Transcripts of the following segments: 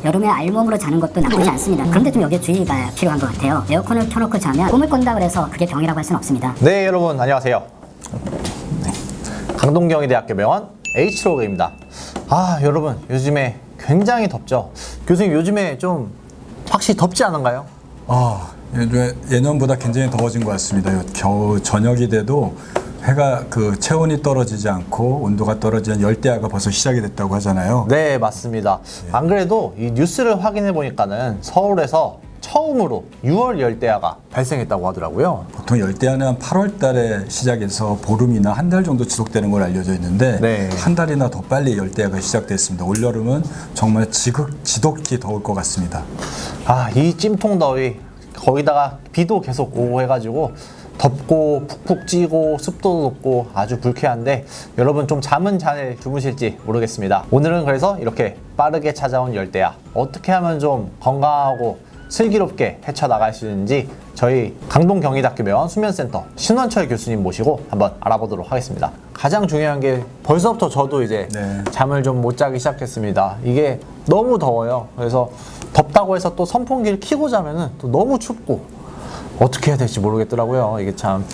여름에 알몸으로 자는 것도 나쁘지 않습니다. 그런데 좀 여기에 주의가 필요한 것 같아요. 에어컨을 켜놓고 자면 꿈을 꾼다 그래서 그게 병이라고 할 수는 없습니다. 네, 여러분 안녕하세요. 강동경희대학교 병원 H로그입니다. 여러분 요즘에 굉장히 덥죠? 교수님 요즘에 좀 확실히 덥지 않은가요? 예년보다 굉장히 더워진 것 같습니다. 겨우 저녁이 돼도 해가 체온이 떨어지지 않고 온도가 떨어지는 열대야가 벌써 시작이 됐다고 하잖아요. 네, 맞습니다. 안 그래도 이 뉴스를 확인해 보니까는 서울에서 처음으로 6월 열대야가 발생했다고 하더라고요. 보통 열대야는 한 8월 달에 시작해서 보름이나 한 달 정도 지속되는 걸 알려져 있는데 네. 한 달이나 더 빨리 열대야가 시작됐습니다. 올여름은 정말 지독히 더울 것 같습니다. 이 찜통 더위 거기다가 비도 계속 오고 해가지고 덥고 푹푹 찌고 습도도 높고 아주 불쾌한데 여러분 좀 잠은 잘 주무실지 모르겠습니다. 오늘은 그래서 이렇게 빠르게 찾아온 열대야 어떻게 하면 좀 건강하고 슬기롭게 헤쳐나갈 수 있는지 저희 강동경희대학교병원 수면센터 신원철 교수님 모시고 한번 알아보도록 하겠습니다. 가장 중요한 게 벌써부터 저도 이제 잠을 좀 못 자기 시작했습니다. 이게 너무 더워요. 그래서 덥다고 해서 또 선풍기를 켜고 자면은 또 너무 춥고 어떻게 해야 될지 모르겠더라고요. 이게 참.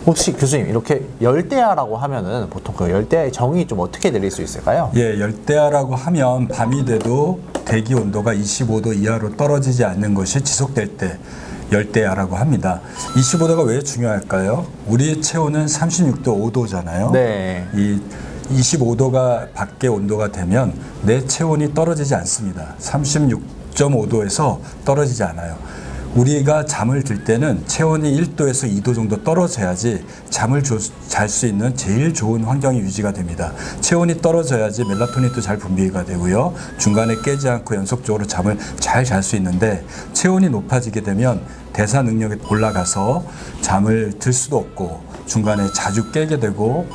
혹시 교수님 이렇게 열대야라고 하면은 보통 그 열대야의 정의 좀 어떻게 내릴 수 있을까요? 예, 열대야라고 하면 밤이 돼도 대기 온도가 25도 이하로 떨어지지 않는 것이 지속될 때 열대야라고 합니다. 25도가 왜 중요할까요? 우리의 체온은 36도 5도잖아요. 네. 이 25도가 밖의 온도가 되면 내 체온이 떨어지지 않습니다. 36.5도에서 떨어지지 않아요. 우리가 잠을 들 때는 체온이 1도에서 2도 정도 떨어져야지 잠을 잘 수 있는 제일 좋은 환경이 유지가 됩니다. 체온이 떨어져야지 멜라토닌도 잘 분비가 되고요. 중간에 깨지 않고 연속적으로 잠을 잘 잘 수 있는데 체온이 높아지게 되면 대사 능력이 올라가서 잠을 들 수도 없고 중간에 자주 깨게 되고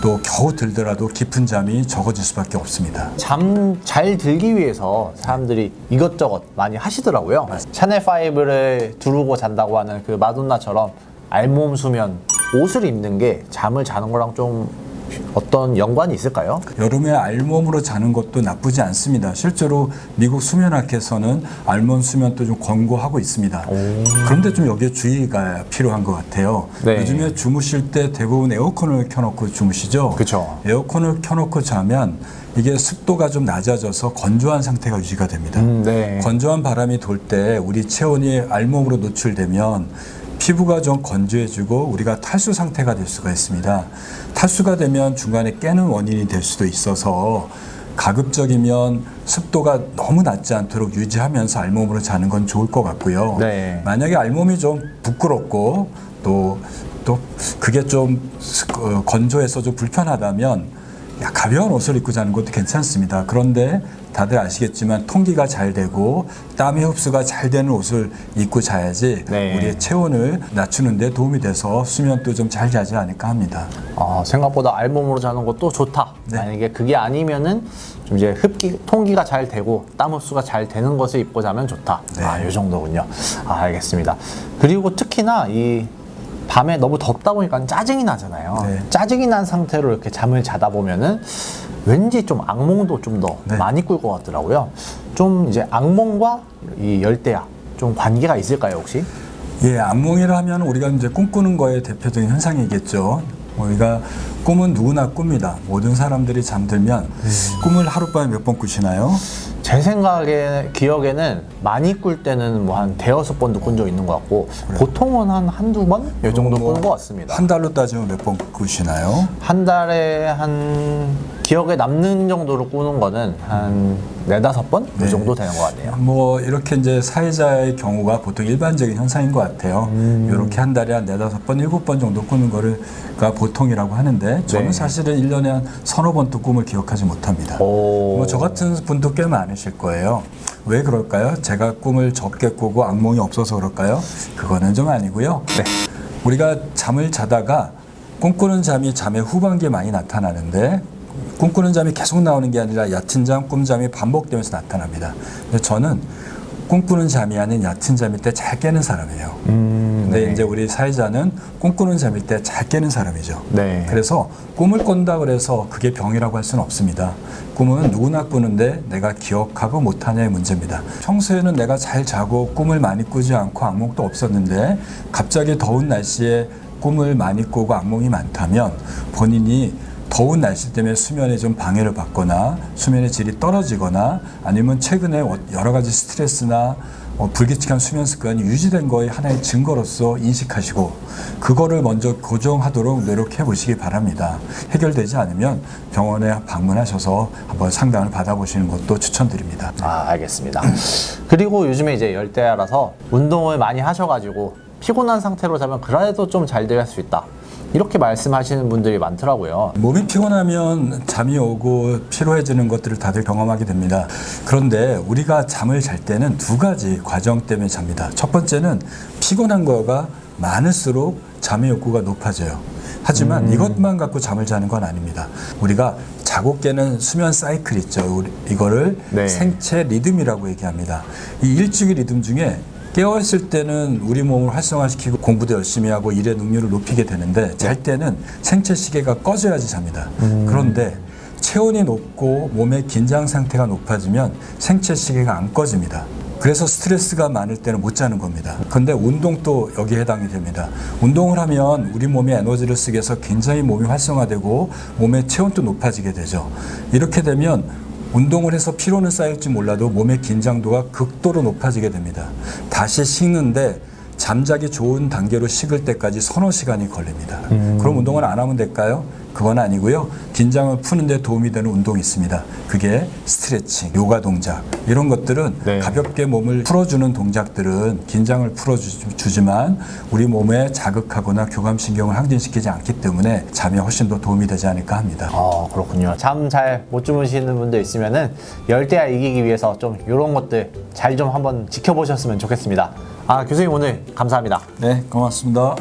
또 겨우 들더라도 깊은 잠이 적어질 수밖에 없습니다. 잠 잘 들기 위해서 사람들이 이것저것 많이 하시더라고요. 샤넬5를 두르고 잔다고 하는 그 마돈나처럼 알몸 수면 옷을 입는 게 잠을 자는 거랑 좀 어떤 연관이 있을까요? 여름에 알몸으로 자는 것도 나쁘지 않습니다. 실제로 미국 수면학회에서는 알몸 수면도 좀 권고하고 있습니다. 그런데 좀 여기에 주의가 필요한 것 같아요. 네. 요즘에 주무실 때 대부분 에어컨을 켜놓고 주무시죠? 그쵸. 에어컨을 켜놓고 자면 이게 습도가 좀 낮아져서 건조한 상태가 유지가 됩니다. 네. 건조한 바람이 돌 때 우리 체온이 알몸으로 노출되면 피부가 좀 건조해지고 우리가 탈수 상태가 될 수가 있습니다. 탈수가 되면 중간에 깨는 원인이 될 수도 있어서 가급적이면 습도가 너무 낮지 않도록 유지하면서 알몸으로 자는 건 좋을 것 같고요. 네. 만약에 알몸이 좀 부끄럽고 또 그게 좀 건조해서 좀 불편하다면 가벼운 옷을 입고 자는 것도 괜찮습니다. 그런데 다들 아시겠지만 통기가 잘 되고 땀의 흡수가 잘 되는 옷을 입고 자야지 우리의 체온을 낮추는 데 도움이 돼서 수면도 좀 잘 자지 않을까 합니다. 생각보다 알몸으로 자는 것도 좋다. 만약에 그게 아니면은 좀 이제 통기가 잘 되고 땀 흡수가 잘 되는 것을 입고 자면 좋다. 이 정도군요. 알겠습니다. 그리고 특히나 이 밤에 너무 덥다 보니까 짜증이 나잖아요. 짜증이 난 상태로 이렇게 잠을 자다 보면은 왠지 좀 악몽도 좀 더 많이 꿀 것 같더라고요. 좀 이제 악몽과 이 열대야 좀 관계가 있을까요, 혹시? 예, 악몽이라 하면 우리가 이제 꿈꾸는 거의 대표적인 현상이겠죠. 우리가 꿈은 누구나 꿉니다. 모든 사람들이 잠들면 꿈을 하룻밤에 몇 번 꾸시나요? 제 기억에는 많이 꿀 때는 뭐 한 대여섯 번도 꾼 적 있는 것 같고 보통은 한 한두 번? 이 정도 꾸는 것 같습니다. 한 달로 따지면 몇 번 꾸시나요? 한 달에 한 기억에 남는 정도로 꾸는 거는 한 네다섯 번? 이 정도 되는 것 같네요. 뭐 이렇게 이제 사회자의 경우가 보통 일반적인 현상인 것 같아요. 이렇게 한 달에 한 네다섯 번, 일곱 번 정도 꾸는 거가 보통이라고 하는데 저는 사실은 1년에 한 서너 번도 꿈을 기억하지 못합니다. 뭐 저 같은 분도 꽤 많으실 거예요. 왜 그럴까요? 제가 꿈을 적게 꾸고 악몽이 없어서 그럴까요? 그거는 좀 아니고요. 우리가 잠을 자다가 꿈꾸는 잠이 잠의 후반기에 많이 나타나는데 꿈꾸는 잠이 계속 나오는 게 아니라 얕은 잠, 꿈잠이 반복되면서 나타납니다. 근데 저는 꿈꾸는 잠이 아닌 얕은 잠일 때 잘 깨는 사람이에요. 근데 네. 이제 우리 사회자는 꿈꾸는 잠일 때 잘 깨는 사람이죠. 네. 그래서 꿈을 꾼다 그래서 그게 병이라고 할 수는 없습니다. 꿈은 누구나 꾸는데 내가 기억하고 못하냐의 문제입니다. 평소에는 내가 잘 자고 꿈을 많이 꾸지 않고 악몽도 없었는데 갑자기 더운 날씨에 꿈을 많이 꾸고 악몽이 많다면 본인이 더운 날씨 때문에 수면에 좀 방해를 받거나 수면의 질이 떨어지거나 아니면 최근에 여러 가지 스트레스나 불규칙한 수면 습관이 유지된 거의 하나의 증거로서 인식하시고 그거를 먼저 고정하도록 노력해 보시기 바랍니다. 해결되지 않으면 병원에 방문하셔서 한번 상담을 받아보시는 것도 추천드립니다. 알겠습니다. 그리고 요즘에 이제 열대야라서 운동을 많이 하셔가지고 피곤한 상태로 자면 그래도 좀 잘 될 수 있다. 이렇게 말씀하시는 분들이 많더라고요. 몸이 피곤하면 잠이 오고 피로해지는 것들을 다들 경험하게 됩니다. 그런데 우리가 잠을 잘 때는 두 가지 과정 때문에 잡니다. 첫 번째는 피곤한 거가 많을수록 잠의 욕구가 높아져요. 하지만 이것만 갖고 잠을 자는 건 아닙니다. 우리가 자고 깨는 수면 사이클 있죠. 이거를 네. 생체 리듬이라고 얘기합니다. 이 일주기 리듬 중에 깨어있을 때는 우리 몸을 활성화시키고 공부도 열심히 하고 일의 능률을 높이게 되는데 잘 때는 생체 시계가 꺼져야지 잡니다. 그런데 체온이 높고 몸의 긴장 상태가 높아지면 생체 시계가 안 꺼집니다. 그래서 스트레스가 많을 때는 못 자는 겁니다. 그런데 운동도 여기에 해당이 됩니다. 운동을 하면 우리 몸에 에너지를 쓰게 해서 굉장히 몸이 활성화되고 몸의 체온도 높아지게 되죠. 이렇게 되면 운동을 해서 피로는 쌓일지 몰라도 몸의 긴장도가 극도로 높아지게 됩니다. 다시 식는데 잠자기 좋은 단계로 식을 때까지 서너 시간이 걸립니다. 그럼 운동을 안 하면 될까요? 그건 아니고요. 긴장을 푸는 데 도움이 되는 운동이 있습니다. 그게 스트레칭, 요가 동작 이런 것들은 네. 가볍게 몸을 풀어주는 동작들은 긴장을 풀어주지만 우리 몸에 자극하거나 교감신경을 항진시키지 않기 때문에 잠에 훨씬 더 도움이 되지 않을까 합니다. 그렇군요. 잠 잘 못 주무시는 분들 있으면은 열대야 이기기 위해서 좀 이런 것들 잘 좀 한번 지켜보셨으면 좋겠습니다. 교수님 오늘 감사합니다. 네, 고맙습니다.